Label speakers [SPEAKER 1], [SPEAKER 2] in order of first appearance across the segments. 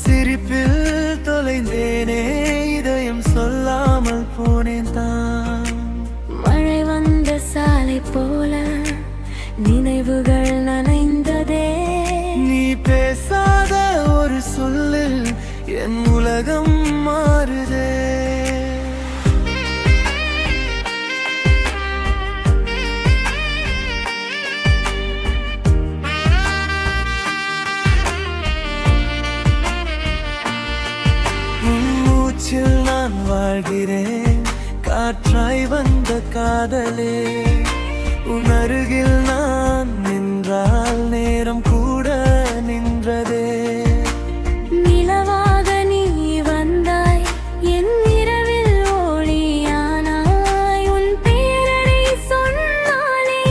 [SPEAKER 1] சிரிப்பில் தொலைந்தேனே, இதயம் சொல்லாமல் போனேன் தான்.
[SPEAKER 2] மழை வந்த சாலை போல நினைவுகள் நனைந்ததே.
[SPEAKER 1] நீ பேசாத ஒரு சொல்லில் என் உலகம் மாறுதே. நான் வாழ்கிறேன், காற்றாய் வந்த காதலே. உன் அருகில் நான் நின்றால் நேரம் கூட நின்றதே.
[SPEAKER 2] நிலவாக நீ வந்தாய், என் இரவில் ஒளியானாய். உன் பேரனை சொன்னாலே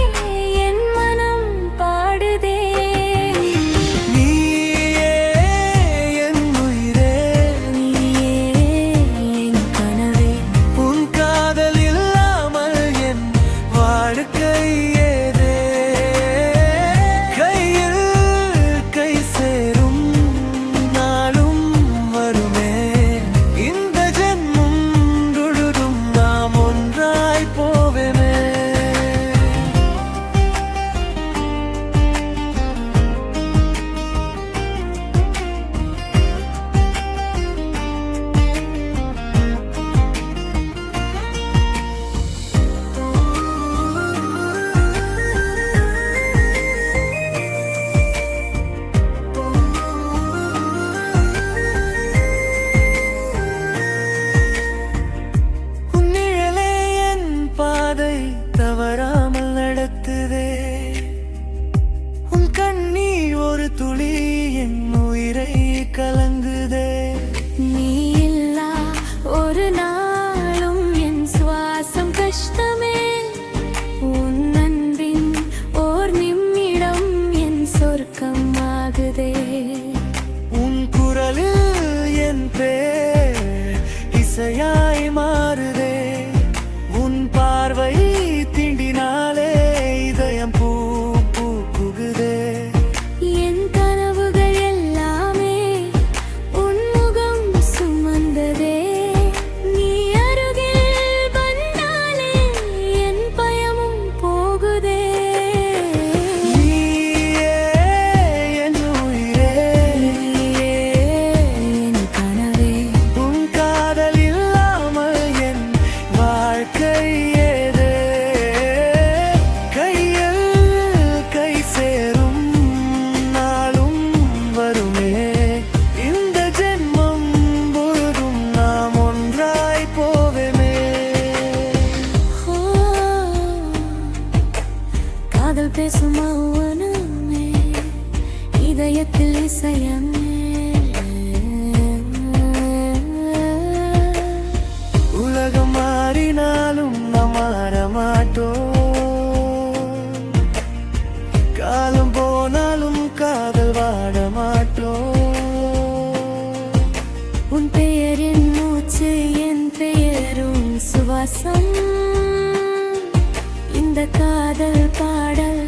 [SPEAKER 2] என் மனம் பாடுதே.
[SPEAKER 1] நீயே என் உயிரே,
[SPEAKER 2] நீயே என் கனவே.
[SPEAKER 1] உன் காதல் இல்லாமல் என் வாழ்க்கை ஏதே. கையில் கை சேரும் நாளும் வருமே. இந்த ஜென்மம் முழுதும் நாம் ஒன்றாய் போவேமே. உன் நிழலே என் பாதை தவறாமல் நடத்துதே. உன் கண்ணீர் ஒரு துளி என் உயிரை கலங்குதே.
[SPEAKER 2] நீ இல்லா ஒரு நாளும் என் சுவாசம் கஷ்டமே. உன் அன்பின் ஓர் நிமிடம் என் சொர்க்கம் ஆகுதே.
[SPEAKER 1] உன் குரலில் என் பேர் இசையாய் மாறுதே. உன் பார்வை தீண்டினாலே இதயம் பூ பூக்குதே.
[SPEAKER 2] என் கனவுகள் எல்லாமே உன் முகம் சுமந்ததே. நீ அருகில் வந்தாலே என் பயமும் போகுதே.
[SPEAKER 1] நீயே என் உயிரே,
[SPEAKER 2] நீயே என் கனவே.
[SPEAKER 1] உன் காதல் இல்லாமல் என் வாழ்க்கை ஏதே. கையில் கை சேரும் நாளும் வருமே. இந்த ஜென்மம் முழுதும் நாம் ஒன்றாய் போவேமே.
[SPEAKER 2] ஓ, காதல் பேசும் மௌனமே, இதயத்தில் இசையமே.
[SPEAKER 1] உலகம் மாறினாலும் நாம் மாற மாட்டோம். காலம் போனாலும் காதல் வாட மாட்டோம்.
[SPEAKER 2] உன் பெயரின் மூச்சு என் பெயரும் சுவாசம். இந்த காதல் பாடல்